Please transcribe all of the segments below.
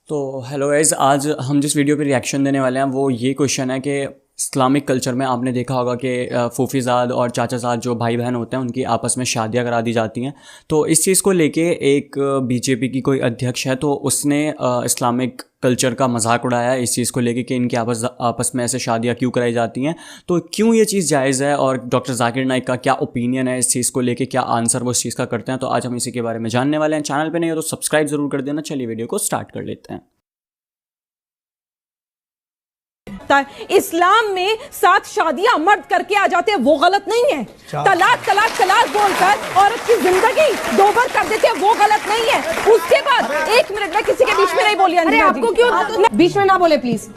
तो hello guys, आज हम जिस वीडियो पे रिएक्शन देने वाले हैं वो ये क्वेश्चन है कि इस्लामिक कल्चर में आपने देखा होगा कि फूफीज़ाद और चाचाज़ाद जो भाई बहन होते हैं उनकी आपस में शादियां करा दी जाती हैं। तो इस चीज़ को लेके एक बीजेपी की कोई अध्यक्ष है तो उसने इस्लामिक कल्चर का मजाक उड़ाया है इस चीज़ को लेके कि इनकी आपस में ऐसे शादियां क्यों कराई जाती हैं, तो क्यों ये चीज़ जायज़ है और डॉक्टर जाकिर नाइक का क्या ओपिनियन है इस चीज़ को लेके, क्या आंसर वो इस चीज़ का करते हैं। तो आज हम इसी के बारे में जानने वाले हैं। चैनल पर नहीं हो तो सब्सक्राइब ज़रूर कर देना। चलिए वीडियो को स्टार्ट कर लेते हैं। इस्लाम में 7 शादियां मर्द करके आ जाते हैं, वो गलत नहीं है। तलाक तलाक तलाक बोलकर औरत की जिंदगी दोबर कर देते हैं, वो गलत नहीं है। उसके बाद 1 मिनट में किसी के बीच में नहीं बोलिए। अरे आपको क्यों बीच में ना बोले प्लीज,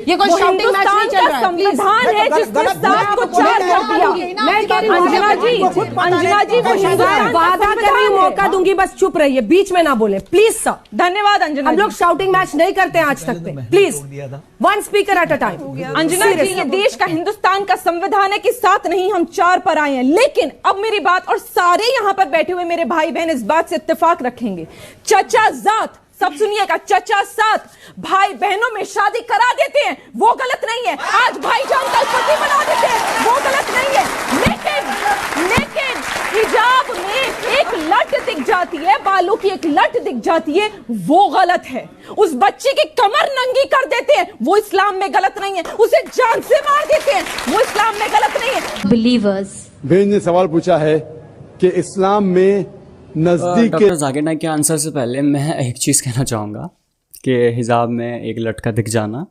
ये कोई शाउटिंग मैच नहीं चल रहा है। संविधान है जिसने 7 को 4 कर दिया। मैं कह रही हूं अंजना जी वो वादा कर रही हूं, मौका दूंगी, बस चुप रहिए, बीच में ना बोले प्लीज सर। धन्यवाद अंजना। हम लोग शाउटिंग मैच नहीं करते हैं आज तक पे, please 1 speaker at a time. Anjana ji, ये देश का हिंदुस्तान का संविधान है कि 7 नहीं हम 4 पर आए हैं। लेकिन अब मेरी बात और सारे यहाँ पर बैठे हुए मेरे भाई बहन इस बात से इत्तेफाक रखेंगे, चचा जात सब सुनिएगा, चचा साथ भाई बहनों में शादी करा देते हैं, वो गलत नहीं है। आज भाईजान कल पति बना देते हैं, वो गलत नहीं है। लेकिन हिजाब में एक लट दिख जाती है, बालों की एक लट दिख जाती है, वो गलत है। उस बच्चे की कमर नंगी कर देते हैं, वो इस्लाम में गलत नहीं है। उसे जान से मार देते हैं, वो इस्लाम में गलत नहीं है। बिलीवर्स बहन ने सवाल पूछा है कि इस्लाम में नजदीक डॉक्टर जाकिर नाइक के आंसर से पहले मैं एक चीज़ कहना चाहूँगा कि हिजाब में एक लटका दिख जाना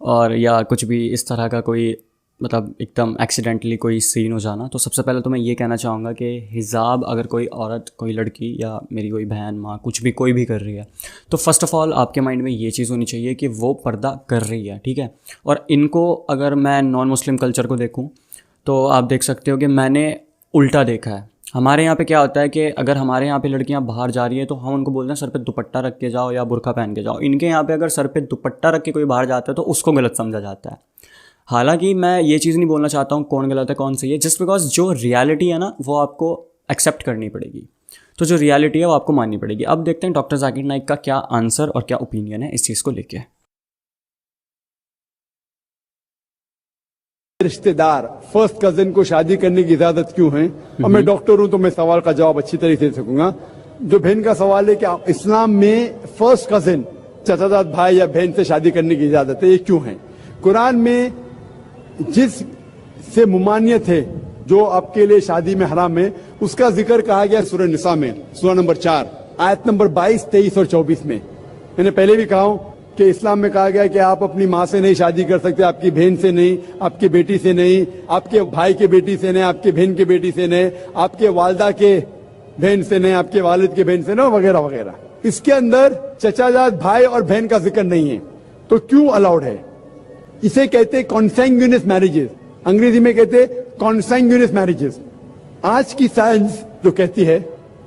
और या कुछ भी इस तरह का कोई मतलब एकदम एक्सीडेंटली कोई सीन हो जाना, तो सबसे पहले तो मैं ये कहना चाहूँगा कि हिजाब अगर कोई औरत, कोई लड़की या मेरी कोई बहन, माँ, कुछ भी कोई भी कर रही है तो फर्स्ट ऑफ़ ऑल आपके माइंड में ये चीज़ होनी चाहिए कि वो पर्दा कर रही है, ठीक है। और इनको अगर मैं नॉन मुस्लिम कल्चर को देखूँ तो आप देख सकते हो कि मैंने उल्टा देखा है। हमारे यहाँ पे क्या होता है कि अगर हमारे यहाँ पे लड़कियाँ बाहर जा रही है तो हम उनको बोलते हैं सर पे दुपट्टा रख के जाओ या बुर्का पहन के जाओ। इनके यहाँ पे अगर सर पे दुपट्टा रख के कोई बाहर जाता है तो उसको गलत समझा जाता है। हालांकि मैं ये चीज़ नहीं बोलना चाहता हूँ कौन गलत है कौन सही है, जस्ट बिकॉज जो रियलिटी है ना वो आपको एक्सेप्ट करनी पड़ेगी। तो जो रियलिटी है वो आपको माननी पड़ेगी। अब देखते हैं डॉक्टर जाकिर नाइक का क्या आंसर और क्या ओपिनियन है इस चीज़ को लेकर। रिश्तेदार फर्स्ट कजिन को शादी करने की इजाजत क्यों है, और मैं डॉक्टर हूं तो मैं सवाल का जवाब अच्छी तरीके से दे सकूंगा। जो बहन का सवाल है कि इस्लाम में फर्स्ट कजिन चाचाजाद भाई या बहन से शादी करने की इजाजत है, ये क्यों है। कुरान में जिस से मुमानियत है जो आपके लिए शादी में हराम है उसका जिक्र कहा गया सूरह निसा में, सूरह नंबर 4 आयत नंबर 22, 23 और 24 में। मैंने पहले भी कहा हूं कि इस्लाम में कहा गया कि आप अपनी माँ से नहीं शादी कर सकते, आपकी बहन से नहीं, आपकी बेटी से नहीं, आपके भाई के बेटी से नहीं, आपके बहन के बेटी से नहीं, आपके वालदा के बहन से नहीं, आपके वालिद के बहन से नहीं, वगैरह वगैरह। इसके अंदर चचाजाद भाई और बहन का जिक्र नहीं है, तो क्यों अलाउड है। इसे कहते हैं कॉन्सैंग्यूनियस मैरिजेस, अंग्रेजी में कहते हैं कॉन्सैंग्यूनियस मैरिजेस। आज की साइंस जो कहती है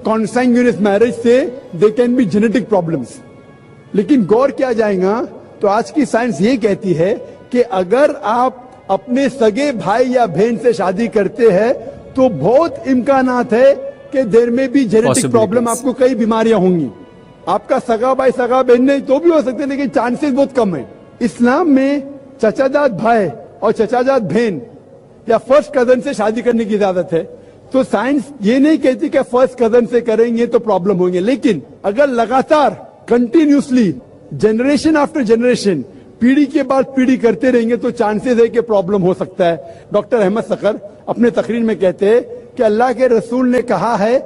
कॉन्सैंग्यूनियस मैरिज से they can be genetic problems, लेकिन गौर किया जाएगा तो आज की साइंस ये कहती है कि अगर आप अपने सगे भाई या बहन से शादी करते हैं तो बहुत इम्कानात है कि देर में भी जेनेटिक प्रॉब्लम, आपको कई बीमारियां होंगी। आपका सगा भाई सगा बहन नहीं तो भी हो सकते हैं, लेकिन चांसेस बहुत कम है। इस्लाम में चचाजाद भाई और चचाजाद बहन या फर्स्ट कजन से शादी करने की इजाजत है। तो साइंस ये नहीं कहती कि फर्स्ट कजन से करेंगे तो प्रॉब्लम होंगे, लेकिन अगर लगातार कंटिन्यूसली जनरेशन आफ्टर जनरेशन पीढ़ी के बाद पीढ़ी करते रहेंगे तो चांसेस है कि प्रॉब्लम हो सकता है। डॉक्टर अहमद सकर अपने तकरीर में कहते हैं कि अल्लाह के रसूल ने कहा है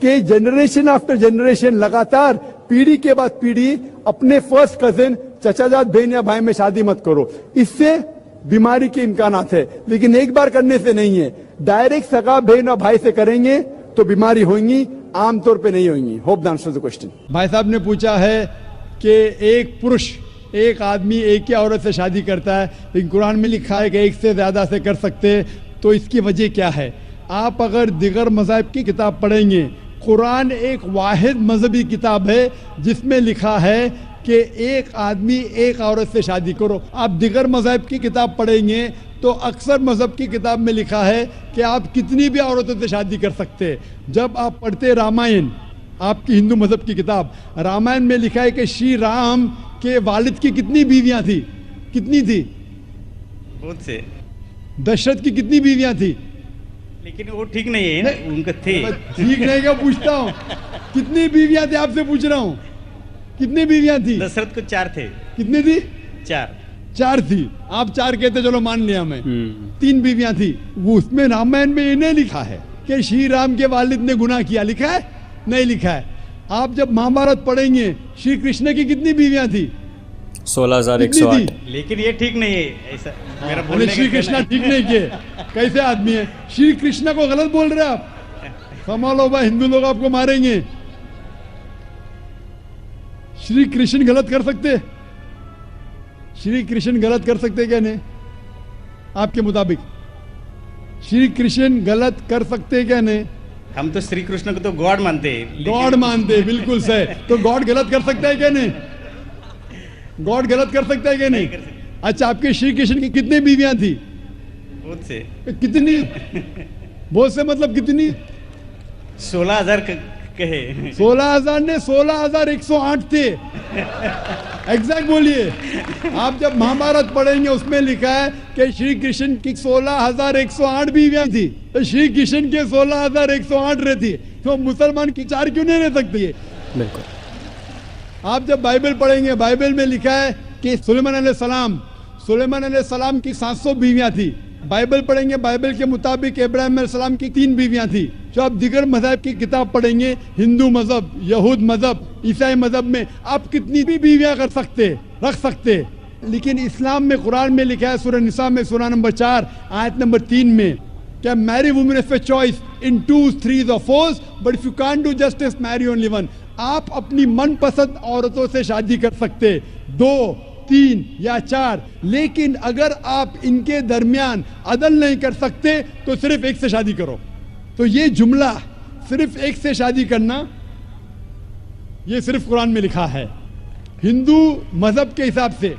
कि जनरेशन आफ्टर जनरेशन लगातार पीढ़ी के बाद पीढ़ी अपने फर्स्ट कजिन चचाजाद बहन या भाई में शादी मत करो, इससे बीमारी के इम्कानात है। लेकिन एक बार करने से नहीं है, डायरेक्ट सगा बहन और भाई से करेंगे तो बीमारी होंगी, आमतौर पे नहीं होंगी। Hope the answer the question. भाई साहब ने पूछा है कि एक पुरुष, एक आदमी एक ही औरत से शादी करता है, लेकिन कुरान में लिखा है कि एक से ज्यादा से कर सकते हैं, तो इसकी वजह क्या है। आप अगर दिगर मज़हब की किताब पढ़ेंगे, कुरान एक वाहिद मजहबी किताब है जिसमें लिखा है कि एक आदमी एक औरत से शादी करो। आप दिगर मज़हब की किताब पढ़ेंगे तो अक्सर मज़हब की किताब में लिखा है कि आप कितनी भी औरतों से शादी कर सकते हैं। जब आप पढ़ते रामायण, आपकी हिंदू मजहब की किताब रामायण में लिखा है कि श्री राम के वालिद की कितनी बीवियां थी? कितनी थी? बहुत से। दशरथ की कितनी बीवियां थी? लेकिन वो ठीक नहीं है ना, उनके थे। ठीक नहीं क्या पूछता हूँ? कितनी बीवियां थी आपसे पूछ रहा हूँ, कितनी बीवियां थी? दशरथ को 4 थे। कितनी थी? 4 थी। आप 4 कहते, चलो मान लिया मैं। 3 बीवियां थी। वो उसमें रामायण में इन्हें लिखा है कि श्री राम के वालिद ने गुनाह किया, लिखा है? नहीं लिखा है। आप जब महाभारत पढ़ेंगे, श्री कृष्ण की कितनी बीवियां थी? 16,108। लेकिन ये ठीक नहीं है ऐसा मेरा बोलने का। श्री कृष्ण ठीक नहीं किए? कैसे आदमी है? श्री कृष्ण को गलत बोल रहे आप। संभालो भाई, हिंदू लोग आपको मारेंगे। श्री कृष्ण गलत कर सकते? श्री कृष्ण गलत कर सकते क्या? नहीं, आपके मुताबिक श्री कृष्ण गलत कर सकते क्या? नहीं, हम तो श्री कृष्ण को तो गॉड मानते हैं। गॉड मानते हैं, बिल्कुल सही। तो गॉड गलत कर सकता है क्या? नहीं, गॉड गलत कर सकता है क्या? नहीं। अच्छा, आपके श्री कृष्ण की कितनी बीवियां थी? बहुत से। कितनी? बहुत से मतलब कितनी? 16,000 कहे। 16,000 ने 16,108 थे। एग्जैक्ट बोलिए। आप जब महाभारत पढ़ेंगे, उसमें लिखा है कि श्री कृष्ण की 16,108 बीवियां थी। तो श्री कृष्ण के 16,108 रहती, तो मुसलमान की 4 क्यों नहीं रह सकती है? बिल्कुल। आप जब बाइबल पढ़ेंगे, बाइबल में लिखा है कि सुलेमान अलैहिस्सलाम की 700 बीवियां थी। बाइबल पढ़ेंगे, बाइबल के मुताबिक इब्राहिम अलैहिस्सलाम की 3 बीवियां थी। जो आप दिगर मजहब की किताब पढ़ेंगे, हिंदू मजहब, यहूद मजहब, ईसाई मजहब में आप कितनी भी बीवियां कर सकते, रख सकते। लेकिन इस्लाम में, कुरान में लिखा है, सूरह निसा में सूरह नंबर 4 आयत नंबर 3 में, क्या marry women of choice in 2, 3 or 4, but if you can't do justice marry only 1। आप अपनी मनपसंद औरतों से शादी कर सकते, 2, 3 या 4, लेकिन अगर आप इनके दरमियान अदल नहीं कर सकते तो सिर्फ एक से शादी करो। तो ये जुमला, सिर्फ एक से शादी करना, ये सिर्फ कुरान में लिखा है। हिंदू मजहब के हिसाब से,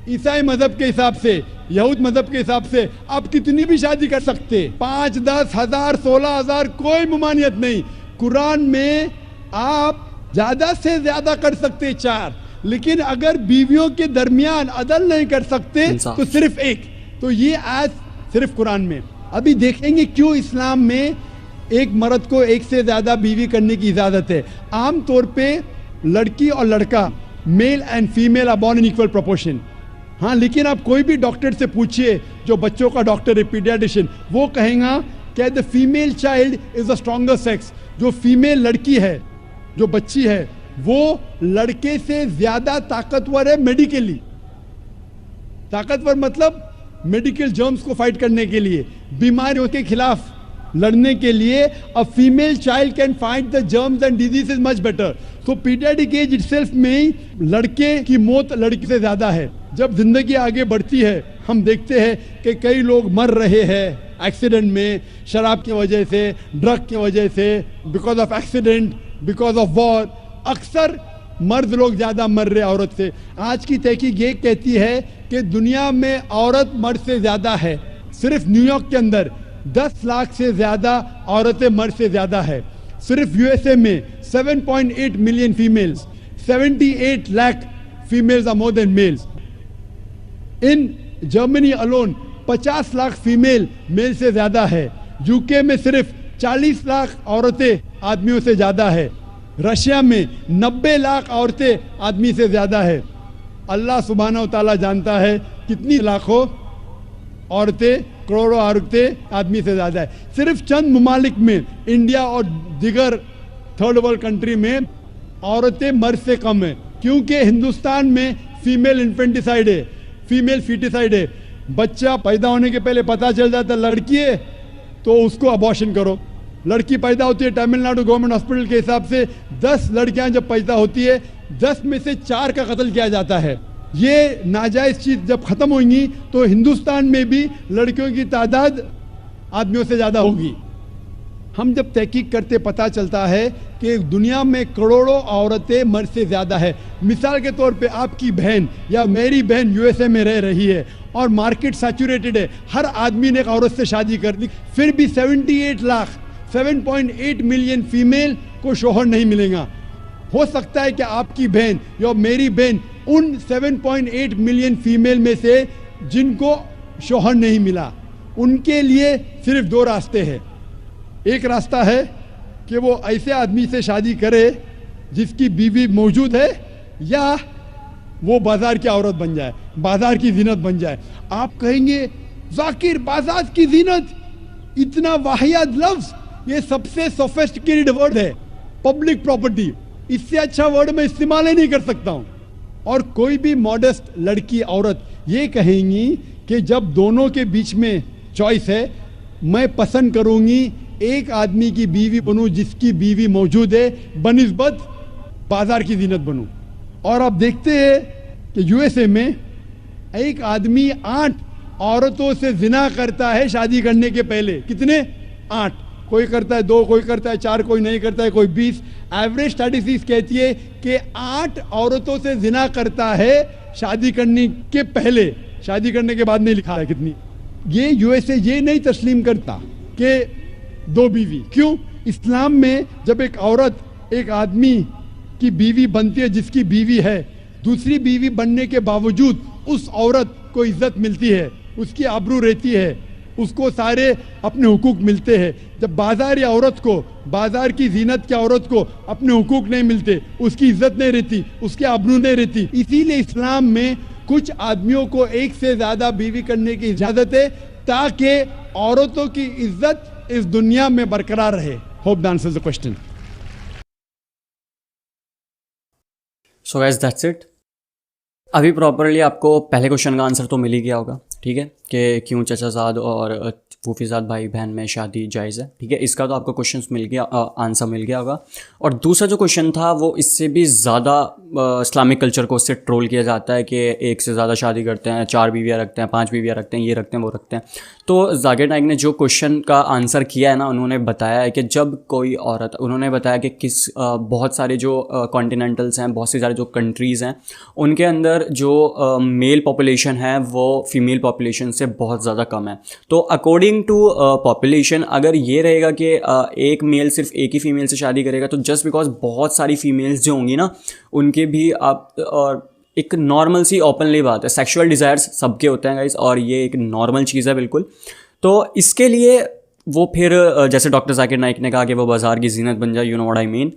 ईसाई मजहब के हिसाब से, यहूद मजहब के हिसाब से आप कितनी भी शादी कर सकते, 5, 10, 1000, 16,000, कोई ममानियत नहीं। कुरान में आप ज्यादा से ज्यादा कर सकते 4, लेकिन अगर बीवियों के दरमियान अदल नहीं कर सकते तो सिर्फ एक। तो ये आज सिर्फ कुरान में। अभी देखेंगे क्यों इस्लाम में एक मर्द को एक से ज्यादा बीवी करने की इजाजत है। आम तौर पे लड़की और लड़का, male and female are born in equal proportion. हाँ, लेकिन आप कोई भी डॉक्टर से पूछिए, जो बच्चों का डॉक्टर है, पीडियाट्रिशियन, वो कहेगा कि the female child is the stronger sex. जो फीमेल लड़की है, जो बच्ची है, वो लड़के से ज्यादा ताकतवर है मेडिकली। ताकतवर मतलब मेडिकल जर्म्स को फाइट करने के लिए, बीमारियों के खिलाफ लड़ने के लिए। A female child can fight the germs and diseases much better. तो पीडियाट्रिक एज इटसेल्फ में ही लड़के की मौत लड़की से ज्यादा है। जब जिंदगी आगे बढ़ती है, हम देखते हैं कि कई लोग मर रहे हैं एक्सीडेंट में, शराब की वजह से, ड्रग की वजह से, because of accident, because of war. अक्सर मर्द लोग ज्यादा मर रहे औरत से। आज की तहकीक ये कहती है कि दुनिया में औरत मर्द से ज्यादा है। सिर्फ न्यूयॉर्क के अंदर 10 लाख से ज्यादा औरतें मर्द से ज्यादा है। सिर्फ यूएसए में 7.8 million females, 78 lakh females are more than males. In Germany alone 50 lakh female male से ज्यादा है। यूके में सिर्फ 40 लाख औरतें आदमियों से ज्यादा है। रशिया में 90 लाख औरतें आदमी से ज्यादा है। अल्लाह सुब्हानहू व तआला जानता है कितनी लाखों औरतें, करोड़ों औरतें आदमी से ज्यादा है। सिर्फ चंद ममालिक में, इंडिया और दिगर थर्ड वर्ल्ड कंट्री में औरतें मर्द से कम है, क्योंकि हिंदुस्तान में फीमेल इन्फेंटिसाइड है, फीमेल फीटिसाइड है। बच्चा पैदा होने के पहले पता चल जाता लड़की है तो उसको अबॉर्शन करो। लड़की पैदा होती है, तमिलनाडु गवर्नमेंट हॉस्पिटल के हिसाब से 10 लड़कियां जब पैदा होती है, 10 में से 4 का कत्ल किया जाता है। ये नाजायज चीज जब खत्म होगी तो हिंदुस्तान में भी लड़कियों की तादाद आदमियों से ज्यादा होगी। हम जब तहकीक करते पता चलता है कि दुनिया में करोड़ों औरतें मर्द से ज्यादा है। मिसाल के तौर पे आपकी बहन या मेरी बहन यूएसए में रह रही है और मार्केट सैचुरेटेड है, हर आदमी ने एक औरत से शादी कर दी, फिर भी 78 लाख 7.8 मिलियन फीमेल को शोहर नहीं मिलेगा। हो सकता है कि आपकी बहन या मेरी बहन उन 7.8 मिलियन फीमेल में से जिनको शौहर नहीं मिला, उनके लिए सिर्फ 2 रास्ते हैं। एक रास्ता है कि वो ऐसे आदमी से शादी करे जिसकी बीवी मौजूद है, या वो बाजार की औरत बन जाए, बाजार की जीनत बन जाए। आप कहेंगे जाकिर बाजार की जीनत, इतना वाहियात लफ्ज, ये सबसे सोफिस्टिकेटेड वर्ड है, पब्लिक प्रॉपर्टी, इससे अच्छा वर्ड मैं इस्तेमाल ही नहीं कर सकता हूं। और कोई भी मॉडेस्ट लड़की औरत ये कहेंगी कि जब दोनों के बीच में चॉइस है, मैं पसंद करूंगी एक आदमी की बीवी बनूं जिसकी बीवी मौजूद है, बनिस्बत बाजार की जीनत बनूं। और आप देखते हैं कि यूएसए में एक आदमी 8 औरतों से जिना करता है शादी करने के पहले। कितने? 8। कोई करता है 2, कोई करता है 4, कोई नहीं करता है, कोई 20। एवरेज स्टैटिस्टिक्स कहती है कि 8 औरतों से जिना करता है शादी करने के पहले, शादी करने के बाद नहीं लिखा है कितनी। ये यूएसए ये नहीं तस्लीम करता कि 2 बीवी। क्यों? इस्लाम में जब एक औरत एक आदमी की बीवी बनती है जिसकी बीवी है, दूसरी बीवी बनने के बावजूद उस औरत को इज्जत मिलती है, उसकी आबरू रहती है, उसको सारे अपने हुकूक मिलते हैं। जब बाजार या औरत को, बाजार की जीनत की औरत को अपने हुकूक नहीं मिलते, उसकी इज्जत नहीं रहती, उसकी आबरू नहीं रहती। इसीलिए इस्लाम में कुछ आदमियों को एक से ज्यादा बीवी करने की इजाजत है ताकि औरतों की इज्जत इस दुनिया में बरकरार रहे। Hope that answers the question. So guys that's it. अभी प्रॉपरली आपको पहले क्वेश्चन का आंसर तो मिल ही गया होगा, ठीक है, कि क्यों चचाजाद और फूफीजाद भाई बहन में शादी जायज़ है, ठीक है। इसका तो आपको क्वेश्चन मिल गया, आंसर मिल गया होगा। और दूसरा जो क्वेश्चन था वो इससे भी ज़्यादा इस्लामिक कल्चर को उससे ट्रोल किया जाता है कि एक से ज़्यादा शादी करते हैं, 4 बीवियाँ रखते हैं, 5 बीवियाँ रखते हैं, ये रखते हैं, वो रखते हैं। तो जाकिर नाइक ने जो क्वेश्चन का आंसर किया है ना, उन्होंने बताया है कि जब कोई औरत, उन्होंने बताया कि किस बहुत सारे जो कॉन्टिनेंटल्स हैं, बहुत सी सारे जो कंट्रीज़ हैं, उनके अंदर जो मेल पॉपुलेशन है वो फीमेल पॉपुलेशन से बहुत ज़्यादा कम है। तो अकॉर्डिंग टू पॉपुलेशन अगर ये रहेगा कि एक मेल सिर्फ एक ही फीमेल से शादी करेगा, तो जस्ट बिकॉज बहुत सारी फीमेल्स जो होंगी ना, उनके भी आप, और एक नॉर्मल सी ओपनली बात है, सेक्सुअल डिज़ायर्स सबके होते हैं गाइस, और ये एक नॉर्मल चीज़ है बिल्कुल। तो इसके लिए वो फिर जैसे डॉक्टर जाकिर नाइक ने कहा कि वो बाजार की जीनत बन जाए, you know what I mean.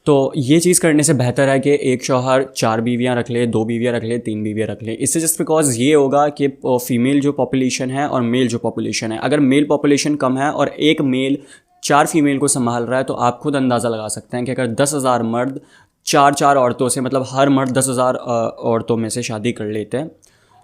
तो ये चीज़ करने से बेहतर है कि एक शौहर 4 बीवियाँ रख ले, 2 बीवियाँ रख ले, 3 बीवियाँ रख ले। इससे जस्ट बिकॉज ये होगा कि फीमेल जो पॉपुलेशन है और मेल जो पॉपुलेशन है, अगर मेल पॉपुलेशन कम है और एक मेल 4 फीमेल को संभाल रहा है, तो आप खुद अंदाज़ा लगा सकते हैं कि अगर 10,000 मर्द 4 औरतों से, मतलब हर मर्द 10,000 औरतों में से शादी कर लेते हैं,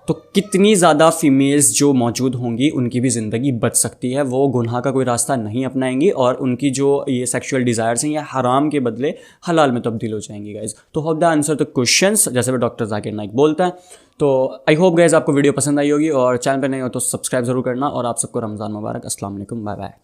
तो कितनी ज़्यादा फीमेल्स जो मौजूद होंगी उनकी भी ज़िंदगी बच सकती है। वो गुनाह का कोई रास्ता नहीं अपनाएंगी और उनकी जो ये सेक्सुअल डिज़ायर्स हैं ये हराम के बदले हलाल में तब्दील हो जाएंगी गाइज। तो hope the answer the questions, जैसे भी डॉक्टर जाकिर नाइक बोलता है। तो आई होप गाइज आपको वीडियो पसंद आई होगी, और चैनल पर नहीं हो तो सब्सक्राइब ज़रूर करना। और आप सबको रमज़ान मुबारक। अस्सलाम वालेकुम, बाय बाय।